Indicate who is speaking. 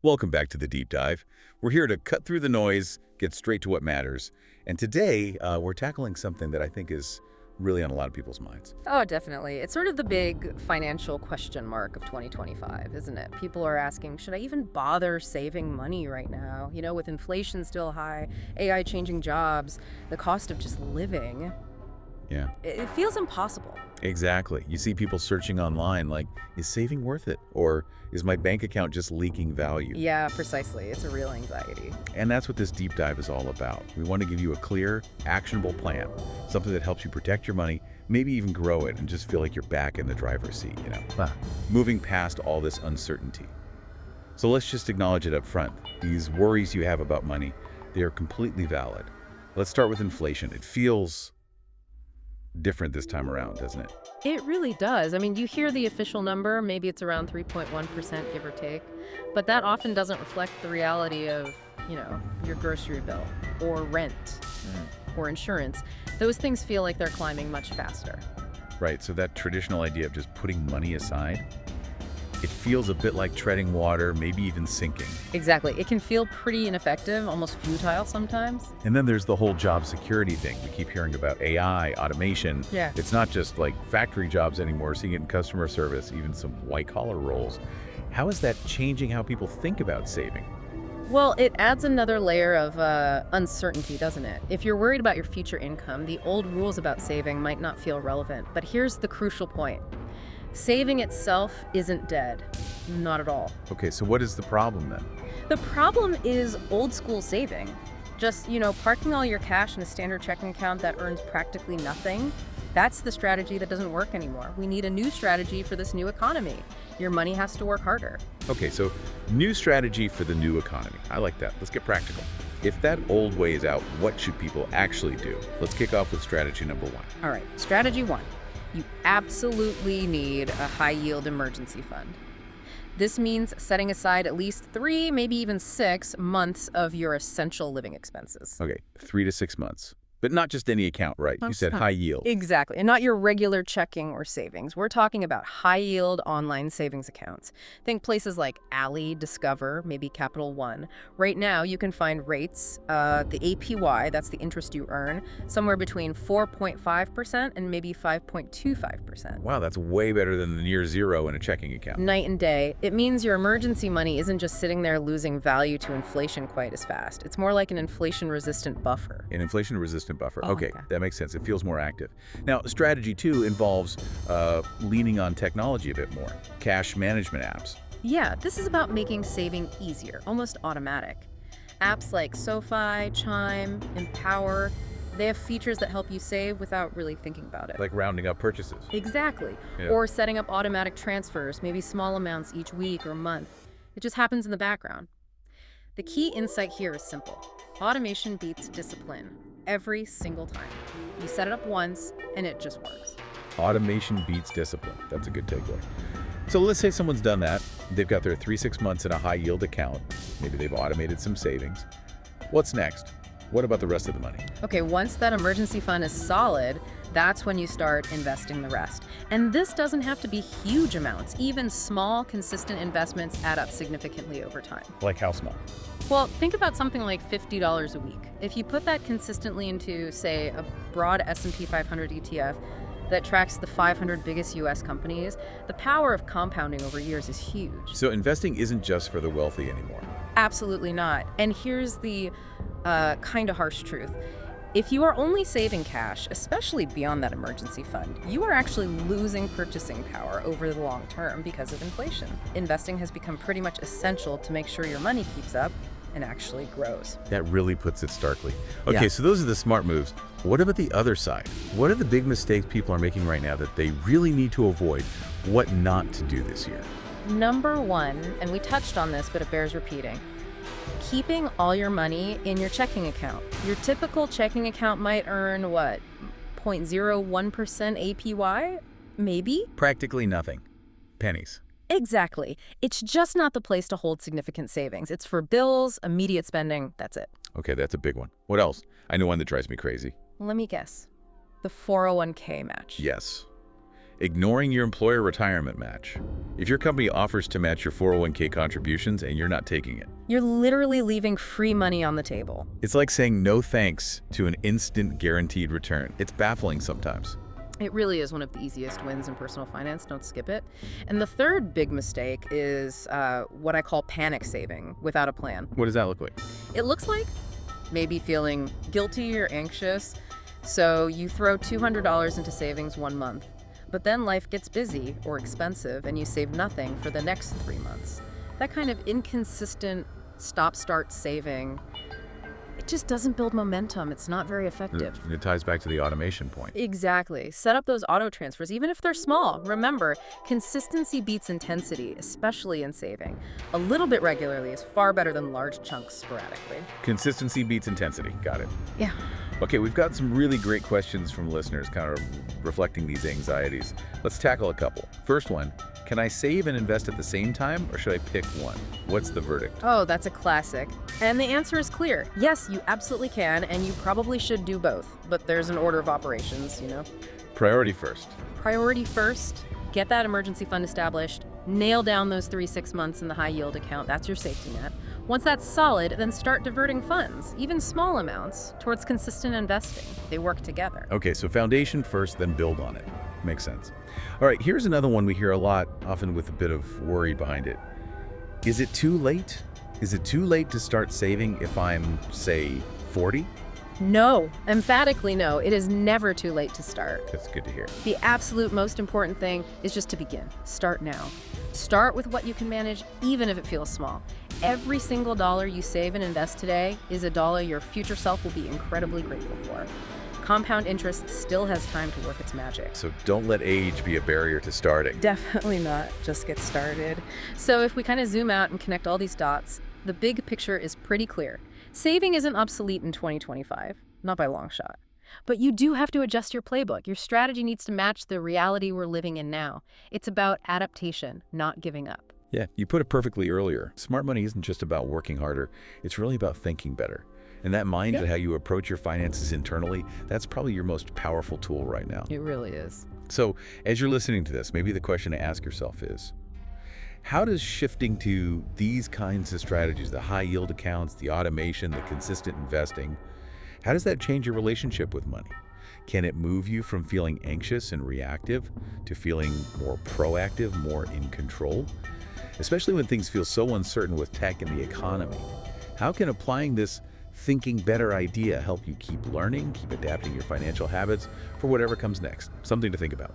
Speaker 1: Welcome back to the Deep Dive. We're here to cut through the noise, get straight to what matters. And today, we're tackling something that I think is really on a lot of people's minds.
Speaker 2: Oh, definitely. It's sort of the big financial question mark of 2025, isn't it? People are asking, should I even bother saving money right now? You know, with inflation still high, AI changing jobs, the cost of just living,
Speaker 1: Yeah,
Speaker 2: it feels impossible.
Speaker 1: exactly. You see people searching online like, is saving worth it? Or is my bank account just leaking value?
Speaker 2: Yeah, precisely. It's a real anxiety.
Speaker 1: And that's what this deep dive is all about. We want to give you a clear, actionable plan, something that helps you protect your money, maybe even grow it and just feel like you're back in the driver's seat, moving past all this uncertainty. So let's just acknowledge it up front. These worries you have about money, they are completely valid. Let's start with inflation. It feels different this time around, doesn't it?
Speaker 2: It really does. I mean, you hear the official number, maybe it's around 3.1%, give or take, but that often doesn't reflect the reality of, your grocery bill or rent or insurance. Those things feel like they're climbing much faster.
Speaker 1: Right, so that traditional idea of just putting money aside, it feels a bit like treading water, maybe even sinking.
Speaker 2: Exactly. It can feel pretty ineffective, almost futile sometimes.
Speaker 1: And then there's the whole job security thing. We keep hearing about AI, automation.
Speaker 2: Yeah.
Speaker 1: It's not just like factory jobs anymore, we're seeing it in customer service, even some white-collar roles. How is that changing how people think about saving?
Speaker 2: Well, it adds another layer of uncertainty, doesn't it? If you're worried about your future income, the old rules about saving might not feel relevant. But here's the crucial point. Saving itself isn't dead. Not at all.
Speaker 1: Okay, so what is the problem then?
Speaker 2: The problem is old school saving. Just, parking all your cash in a standard checking account that earns practically nothing. That's the strategy that doesn't work anymore. We need a new strategy for this new economy. Your money has to work harder.
Speaker 1: Okay, so new strategy for the new economy. I like that. Let's get practical. If that old way is out, what should people actually do? Let's kick off with strategy number 1.
Speaker 2: All right, strategy 1. You absolutely need a high-yield emergency fund. This means setting aside at least 3, maybe even 6 months of your essential living expenses.
Speaker 1: Okay, 3 to 6 months. But not just any account, right? You said high yield.
Speaker 2: Exactly, and not your regular checking or savings. We're talking about high-yield online savings accounts. Think places like Ally, Discover, maybe Capital One. Right now, you can find rates, the APY, that's the interest you earn, somewhere between 4.5% and maybe 5.25%.
Speaker 1: Wow, that's way better than the near zero in a checking account.
Speaker 2: Night and day. It means your emergency money isn't just sitting there losing value to inflation quite as fast. It's more like an inflation-resistant buffer.
Speaker 1: An inflation-resistant buffer.
Speaker 2: Oh,
Speaker 1: Okay, that makes sense. It feels more active. Now, strategy 2 involves leaning on technology a bit more. Cash management apps.
Speaker 2: Yeah, this is about making saving easier, almost automatic. Apps like SoFi, Chime, Empower, they have features that help you save without really thinking about it.
Speaker 1: Like rounding up purchases.
Speaker 2: Exactly.
Speaker 1: Yeah.
Speaker 2: Or setting up automatic transfers, maybe small amounts each week or month. It just happens in the background. The key insight here is simple. Automation beats discipline every single time. You set it up once, and it just works.
Speaker 1: Automation beats discipline. That's a good takeaway. So let's say someone's done that. They've got their 3-6 months in a high-yield account. Maybe they've automated some savings. What's next? What about the rest of the money?
Speaker 2: Okay, once that emergency fund is solid, that's when you start investing the rest. And this doesn't have to be huge amounts. Even small, consistent investments add up significantly over time.
Speaker 1: Like how small?
Speaker 2: Well, think about something like $50 a week. If you put that consistently into, say, a broad S&P 500 ETF that tracks the 500 biggest U.S. companies, the power of compounding over years is huge.
Speaker 1: So investing isn't just for the wealthy anymore.
Speaker 2: Absolutely not. And here's the kind of harsh truth. If you are only saving cash, especially beyond that emergency fund, you are actually losing purchasing power over the long term because of inflation. Investing has become pretty much essential to make sure your money keeps up and actually grows.
Speaker 1: That really puts it starkly. Okay,
Speaker 2: Yeah.
Speaker 1: so those are the smart moves. What about the other side? What are the big mistakes people are making right now that they really need to avoid? What not to do this year?
Speaker 2: Number 1, and we touched on this, but it bears repeating, keeping all your money in your checking account. Your typical checking account might earn, 0.01% APY? Maybe?
Speaker 1: Practically nothing. Pennies.
Speaker 2: Exactly. It's just not the place to hold significant savings. It's for bills, immediate spending, that's it.
Speaker 1: Okay, that's a big one. What else? I know one that drives me crazy.
Speaker 2: Let me guess. The 401k match.
Speaker 1: Yes. Ignoring your employer retirement match. If your company offers to match your 401k contributions and you're not taking it,
Speaker 2: You're literally leaving free money on the table.
Speaker 1: it's like saying no thanks to an instant guaranteed return. It's baffling sometimes.
Speaker 2: It really is one of the easiest wins in personal finance. Don't skip it. And the third big mistake is what I call panic saving without a plan.
Speaker 1: What does that look like?
Speaker 2: It looks like maybe feeling guilty or anxious. So you throw $200 into savings 1 month, but then life gets busy or expensive and you save nothing for the next 3 months. That kind of inconsistent stop-start saving, it just doesn't build momentum. It's not very effective.
Speaker 1: It ties back to the automation point.
Speaker 2: Exactly. Set up those auto transfers, even if they're small. Remember, consistency beats intensity, especially in saving. A little bit regularly is far better than large chunks sporadically.
Speaker 1: Consistency beats intensity. Got it.
Speaker 2: Yeah.
Speaker 1: Okay, we've got some really great questions from listeners kind of reflecting these anxieties. Let's tackle a couple. First one, can I save and invest at the same time, or should I pick one? What's the verdict?
Speaker 2: Oh, that's a classic. And the answer is clear. Yes, you absolutely can, and you probably should do both. But there's an order of operations, you know?
Speaker 1: Priority first.
Speaker 2: Priority first, get that emergency fund established, nail down those 3-6 months in the high yield account. That's your safety net. Once that's solid, then start diverting funds, even small amounts, towards consistent investing. They work together.
Speaker 1: Okay, so foundation first, then build on it. Makes sense. All right, here's another one we hear a lot, often with a bit of worry behind it. Is it too late? Is it too late to start saving if I'm, say, 40?
Speaker 2: No, emphatically no. It is never too late to start.
Speaker 1: That's good to hear.
Speaker 2: The absolute most important thing is just to begin. Start now. Start with what you can manage, even if it feels small. Every single dollar you save and invest today is a dollar your future self will be incredibly grateful for. Compound interest still has time to work its magic.
Speaker 1: So don't let age be a barrier to starting.
Speaker 2: Definitely not. Just get started. So if we kind of zoom out and connect all these dots, the big picture is pretty clear. Saving isn't obsolete in 2025, not by a long shot. But you do have to adjust your playbook. Your strategy needs to match the reality we're living in now. It's about adaptation, not giving up.
Speaker 1: Yeah, you put it perfectly earlier. Smart money isn't just about working harder. It's really about thinking better. And that mind and how you approach your finances internally, that's probably your most powerful tool right now.
Speaker 2: It really is.
Speaker 1: So as you're listening to this, maybe the question to ask yourself is, how does shifting to these kinds of strategies, the high yield accounts, the automation, the consistent investing, how does that change your relationship with money? Can it move you from feeling anxious and reactive to feeling more proactive, more in control? Especially when things feel so uncertain with tech and the economy. How can applying this thinking better idea help you keep learning, keep adapting your financial habits for whatever comes next? Something to think about.